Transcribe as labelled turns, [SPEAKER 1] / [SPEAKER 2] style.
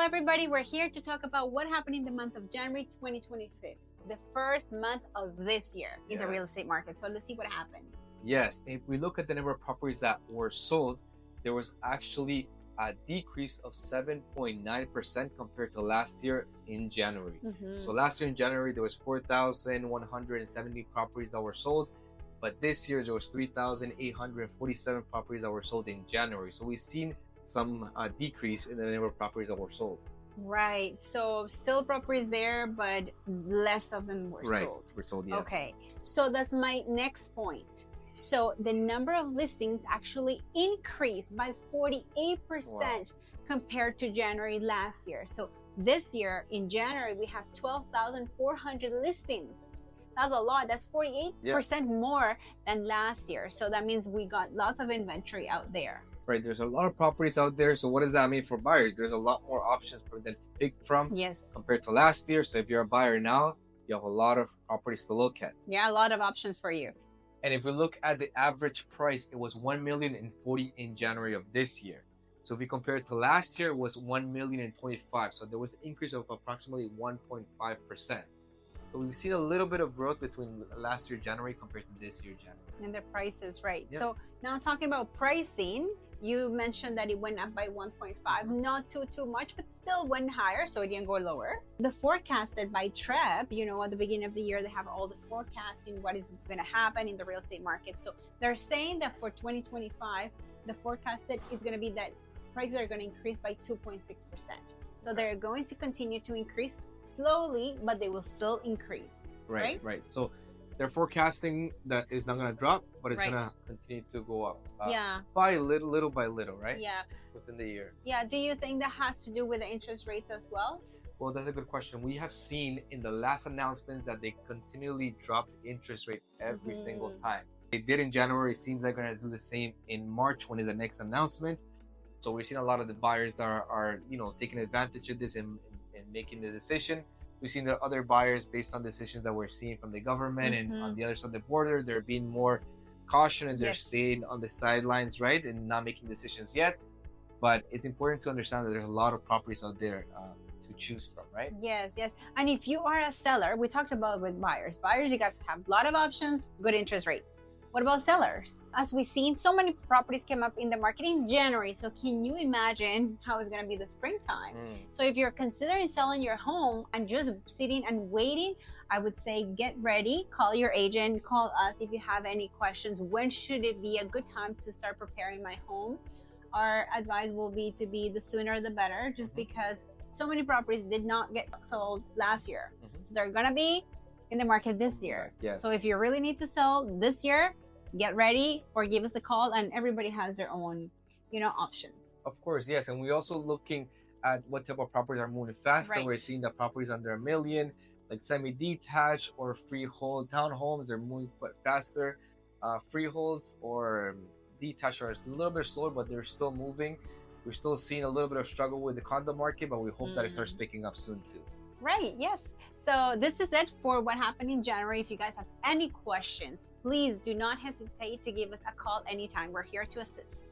[SPEAKER 1] everybody, we're here to talk about what happened in the month of January 2025, the first month of this year in the real estate market. So let's see what happened.
[SPEAKER 2] Yes, if we look at the number of properties that were sold, there was actually a decrease of 7.9% compared to last year in January. So last year in January, there was 4,170 properties that were sold, but this year there was 3,847 properties that were sold in January. So we've seen some decrease in the number of properties that were sold.
[SPEAKER 1] Right. So still properties there, but less of them were sold.
[SPEAKER 2] Were sold, yes.
[SPEAKER 1] Okay. So that's my next point. So the number of listings actually increased by 48% compared to January last year. So this year in January, we have 12,400 listings. That's a lot. That's 48% more than last year. So that means we got lots of inventory out there.
[SPEAKER 2] Right, there's a lot of properties out there. So what does that mean for buyers? There's a lot more options for them to pick from compared to last year. So if you're a buyer now, you have a lot of properties to look at.
[SPEAKER 1] Yeah, a lot of options for you.
[SPEAKER 2] And if we look at the average price, it was $1,040,000 in January of this year. So if we compare it to last year, it was $1,025,000. So there was an increase of approximately 1.5%. So we've seen a little bit of growth between last year January compared to this year January.
[SPEAKER 1] And the prices, right? Yes. So now talking about pricing, you mentioned that it went up by 1.5, not too much, but still went higher, so it didn't go lower. The forecasted by TRREB, you know, at the beginning of the year, they have all the forecasting, what is going to happen in the real estate market. So they're saying that for 2025, the forecasted is going to be that prices are going to increase by 2.6%. So they're going to continue to increase slowly, but they will still increase. Right.
[SPEAKER 2] So they're forecasting that it's not going to drop, but it's going to continue to go up. By little by little, right?
[SPEAKER 1] Yeah.
[SPEAKER 2] Within the year.
[SPEAKER 1] Yeah. Do you think that has to do with the interest rates as well?
[SPEAKER 2] Well, that's a good question. We have seen in the last announcements that they continually dropped interest rate every single time. They did in January. It seems like they're going to do the same in March when is the next announcement. So we've seen a lot of the buyers that are taking advantage of this and making the decision. We've seen the other buyers, based on decisions that we're seeing from the government and on the other side of the border, they're being more cautious and they're staying on the sidelines, right, and not making decisions yet. But it's important to understand that there's a lot of properties out there to choose from, right?
[SPEAKER 1] Yes. And if you are a seller, we talked about with buyers. Buyers, you guys have a lot of options, good interest rates. What about sellers? As we've seen, so many properties came up in the market in January. So can you imagine how it's going to be the springtime? So if you're considering selling your home and just sitting and waiting, I would say get ready, call your agent, call us if you have any questions. When should it be a good time to start preparing my home? Our advice will be to be the sooner the better, just because so many properties did not get sold last year. So they're going to be in the market this year. So if you really need to sell this year, get ready or give us a call, and everybody has their own, options.
[SPEAKER 2] Of course, yes. And we're also looking at what type of properties are moving fast. And we're seeing that properties under $1 million, like semi-detached or freehold townhomes, are moving quite faster. Freeholds or detached are a little bit slower, but they're still moving. We're still seeing a little bit of struggle with the condo market, but we hope that it starts picking up soon too.
[SPEAKER 1] Right, yes. So this is it for what happened in January. If you guys have any questions, please do not hesitate to give us a call anytime. We're here to assist.